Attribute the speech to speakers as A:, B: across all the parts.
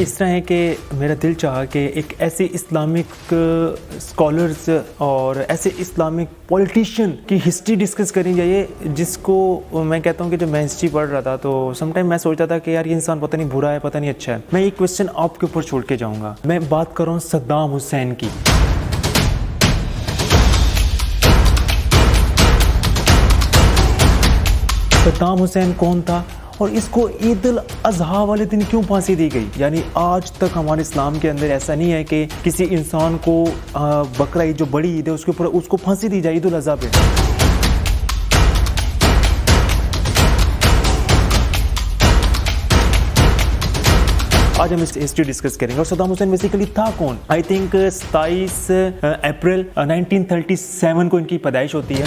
A: इस तरह है कि मेरा दिल चाहा कि एक ऐसे इस्लामिक स्कॉलर्स और ऐसे इस्लामिक पॉलिटिशियन की हिस्ट्री डिस्कस करी जाए, जिसको मैं कहता हूँ कि जब मैं हिस्ट्री पढ़ रहा था तो समटाइम मैं सोचता था कि यार ये इंसान पता नहीं बुरा है, पता नहीं अच्छा है। मैं एक क्वेश्चन आपके ऊपर छोड़ के जाऊँगा। मैं बात कर रहा हूँ सद्दाम हुसैन की। सद्दाम हुसैन कौन था और इसको ईद उल अज़हा वाले दिन क्यों फांसी दी गई? यानी आज तक हमारे इस्लाम के अंदर ऐसा नहीं है कि किसी इंसान को बकरा ईद जो बड़ी ईद है उसके ऊपर उसको फांसी दी जाए ईद उल अज़हा पे। आज हम इस हिस्ट्री डिस्कस करेंगे। और सद्दाम हुसैन बेसिकली था कौन? आई थिंक 27 अप्रैल 1937 को इनकी पैदाइश होती है।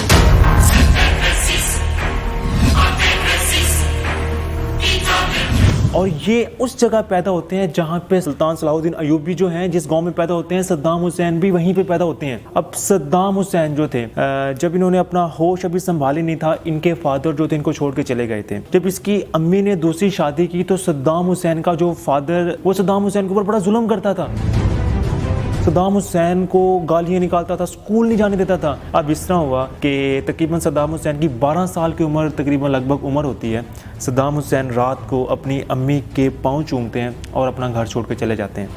A: और ये उस जगह पैदा होते हैं जहाँ पे सुल्तान सलाहुद्दीन अय्यूबी जो हैं, जिस गांव में पैदा होते हैं, सद्दाम हुसैन भी वहीं पे पैदा होते हैं। अब सद्दाम हुसैन जो थे, जब इन्होंने अपना होश अभी संभाली नहीं था, इनके फादर जो थे इनको छोड़ के चले गए थे। जब इसकी अम्मी ने दूसरी शादी की तो सद्दाम हुसैन का जो फादर, वो सद्दाम हुसैन के ऊपर बड़ा जुल्म करता था। सद्दाम हुसैन को गालियाँ निकालता था, स्कूल नहीं जाने देता था। अब इस तरह हुआ कि तकरीबन सद्दाम हुसैन की 12 साल की उम्र तकरीबन लगभग उम्र होती है। सद्दाम हुसैन रात को अपनी अम्मी के पाँव चूमते हैं और अपना घर छोड़ के चले जाते हैं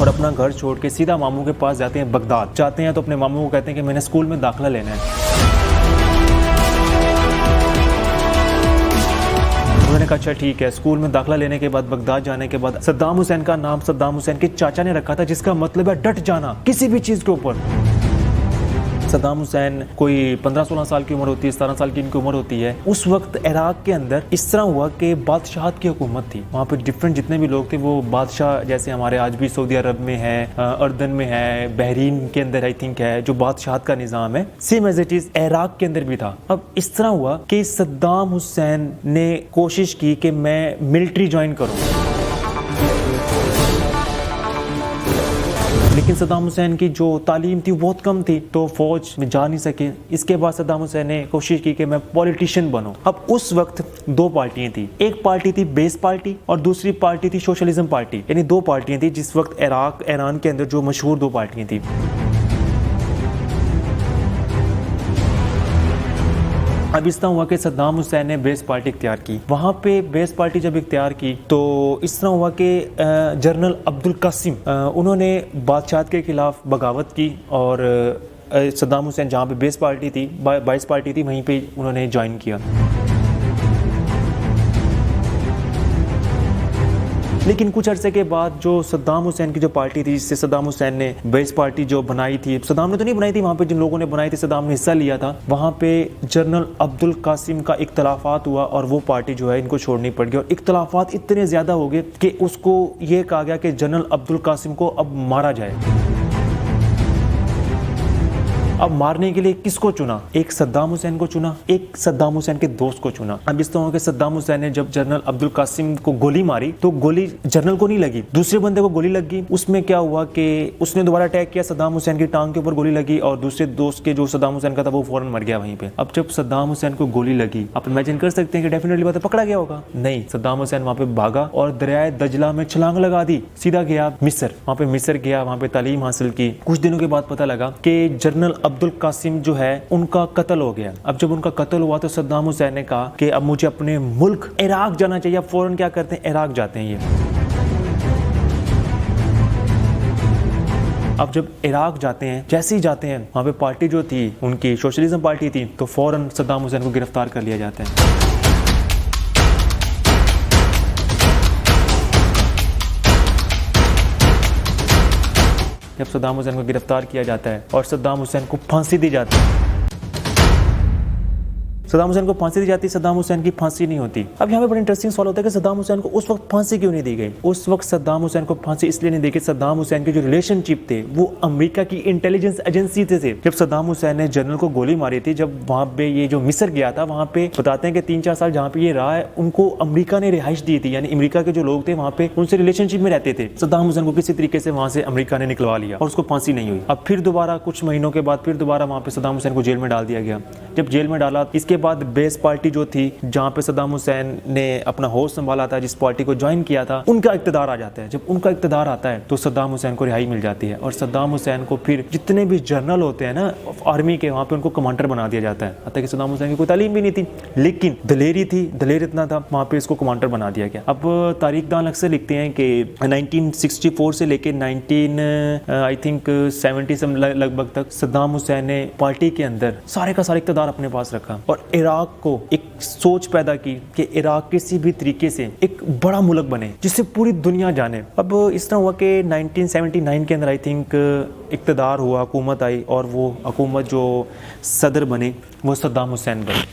A: और अपना घर छोड़ के सीधा मामू के पास जाते हैं, बगदाद जाते हैं। तो अपने मामू को कहते हैं कि मैंने स्कूल में दाखिला लेना है। उन्होंने कहा अच्छा ठीक है। स्कूल में दाखिला लेने के बाद बगदाद जाने के बाद सद्दाम हुसैन का नाम सद्दाम हुसैन के चाचा ने रखा था, जिसका मतलब है डट जाना किसी भी चीज़ के ऊपर। सद्दाम हुसैन कोई 15-16 साल की उम्र होती है, 17 साल की इनकी उम्र होती है। उस वक्त इराक के अंदर इस तरह हुआ कि बादशाहत की हुकूमत थी। वहाँ पे डिफरेंट जितने भी लोग थे वो बादशाह, जैसे हमारे आज भी सऊदी अरब में है, अर्दन में है, बहरीन के अंदर आई थिंक है, जो बादशाहत का निज़ाम है, same as it is Iraq के अंदर भी था। अब इस तरह हुआ कि सद्दाम हुसैन ने कोशिश की कि मैं मिलिट्री ज्वाइन करूँ, लेकिन सद्दाम हुसैन की जो तालीम थी वो बहुत कम थी, तो फौज में जा नहीं सके। इसके बाद सद्दाम हुसैन ने कोशिश की कि मैं पॉलिटिशियन बनूं। अब उस वक्त दो पार्टियां थी, एक पार्टी थी बेस पार्टी और दूसरी पार्टी थी सोशलिज्म पार्टी। यानी दो पार्टियां थी जिस वक्त इराक ईरान के अंदर जो मशहूर दो पार्टियां थी। अब इस तरह हुआ कि सद्दाम हुसैन ने बेस पार्टी इख्तियार की। वहाँ पे बेस पार्टी जब इख्तियार की तो इस तरह हुआ कि जनरल अब्दुल कासिम उन्होंने बादशाहत के खिलाफ बगावत की और सद्दाम हुसैन जहाँ पे बेस पार्टी थी, बाइस पार्टी थी, वहीं पे उन्होंने ज्वाइन किया। लेकिन कुछ अरसे के बाद जो सद्दाम हुसैन की जो पार्टी थी, जिससे सद्दाम हुसैन ने बेस पार्टी जो बनाई थी, सद्दाम ने तो नहीं बनाई थी, वहाँ पे जिन लोगों ने बनाई थी सद्दाम ने हिस्सा लिया था, वहाँ पे जनरल अब्दुल कासिम का इख्तलाफात हुआ और वो पार्टी जो है इनको छोड़नी पड़ गई। और इख्तलाफात इतने ज़्यादा हो गए कि उसको ये कहा गया कि जनरल अब्दुल कासिम को अब मारा जाए। अब मारने के लिए किसको चुना? एक सद्दाम हुसैन को चुना, एक सद्दाम हुसैन के दोस्त को चुना। अब इस तरह के सद्दाम हुसैन ने जब जनरल अब्दुल कासिम को गोली मारी तो गोली जनरल को नहीं लगी, दूसरे बंदे को गोली लग गई। उसमें क्या हुआ कि उसने दोबारा अटैक किया, सद्दाम हुसैन की टांग के ऊपर गोली लगी और दूसरे दोस्त के जो सद्दाम हुसैन का था वो फौरन मर गया वहीं पे। अब जब सद्दाम हुसैन को गोली लगी, आप इमेजिन कर सकते हैं कि डेफिनेटली बात है पकड़ा गया होगा। नहीं, सद्दाम हुसैन वहाँ पे भागा और दरियाए दजला में छलांग लगा दी, सीधा गया मिस्र। वहाँ पे मिस्र गया, वहाँ पे तालीम हासिल की। कुछ दिनों के बाद पता लगा कि जनरल अब्दुल कासिम जो है उनका कत्ल हो गया। अब जब उनका कत्ल हुआ तो सद्दाम हुसैन ने कहा कि अब मुझे अपने मुल्क इराक जाना चाहिए। फौरन क्या करते हैं, इराक जाते हैं ये। अब जब इराक जाते हैं, जैसे ही जाते हैं वहाँ पे पार्टी जो थी उनकी सोशलिज्म पार्टी थी, तो फौरन सद्दाम हुसैन को गिरफ्तार कर लिया जाता है। जब सद्दाम हुसैन को गिरफ्तार किया जाता है और सद्दाम हुसैन को फांसी दी जाती है, सद्दाम हुसैन को फांसी दी जाती है, सद्दाम हुसैन की फांसी नहीं होती। अब यहाँ पे बड़ा इंटरेस्टिंग सवाल होता है कि सद्दाम हुसैन को उस वक्त फांसी क्यों नहीं दी गई? उस वक्त सद्दाम हुसैन को फांसी इसलिए नहीं दी कि सद्दाम हुसैन के जो रिलेशनशिप थे वो अमेरिका की इंटेलिजेंस एजेंसी से थे। जब सद्दाम हुसैन ने जनरल को गोली मारी थी, जब वहाँ पे ये जो मिस्र गया था, वहाँ पे बताते हैं कि 3-4 साल जहाँ पे ये रहा है उनको अमेरिका ने रिहाइश दी थी। यानी अमेरिका के जो लोग थे वहाँ पे उनसे रिलेशनशिप में रहते थे। सद्दाम हुसैन को किसी तरीके से वहाँ से अमेरिका ने निकलवा लिया और उसको फांसी नहीं हुई। अब फिर दोबारा कुछ महीनों के बाद फिर दोबारा वहाँ पे सद्दाम हुसैन को जेल में डाल दिया गया। जब जेल में डाला, इसके उसके बाद बेस पार्टी जो थी जहाँ पे सद्दाम हुसैन ने अपना होश संभाला था, जिस पार्टी को ज्वाइन किया था, उनका इक़्तिदार आ जाता है। जब उनका इक़्तिदार आता है तो सद्दाम हुसैन को रिहाई मिल जाती है और सद्दाम हुसैन को फिर जितने भी जनरल होते हैं ना आर्मी के, वहाँ पे उनको कमांडर बना दिया जाता है। हालांकि सद्दाम हुसैन की कोई तालीम भी नहीं थी, लेकिन दलेरी थी, दलेर इतना था, वहाँ पे इसको कमांडर बना दिया गया। अब तारीखदान अक्सर लिखते हैं कि 1964 से लेके 1970 लगभग तक सद्दाम हुसैन ने पार्टी के अंदर सारे का सारा इक़्तिदार अपने पास रखा और इराक को एक सोच पैदा की कि इराक किसी भी तरीके से एक बड़ा मुल्क बने जिससे पूरी दुनिया जाने। अब इस तरह हुआ कि 1979 के अंदर आई थिंक इक़्तिदार हुआ, हुकूमत आई और वो हुकूमत जो सदर बने वो सद्दाम हुसैन बने।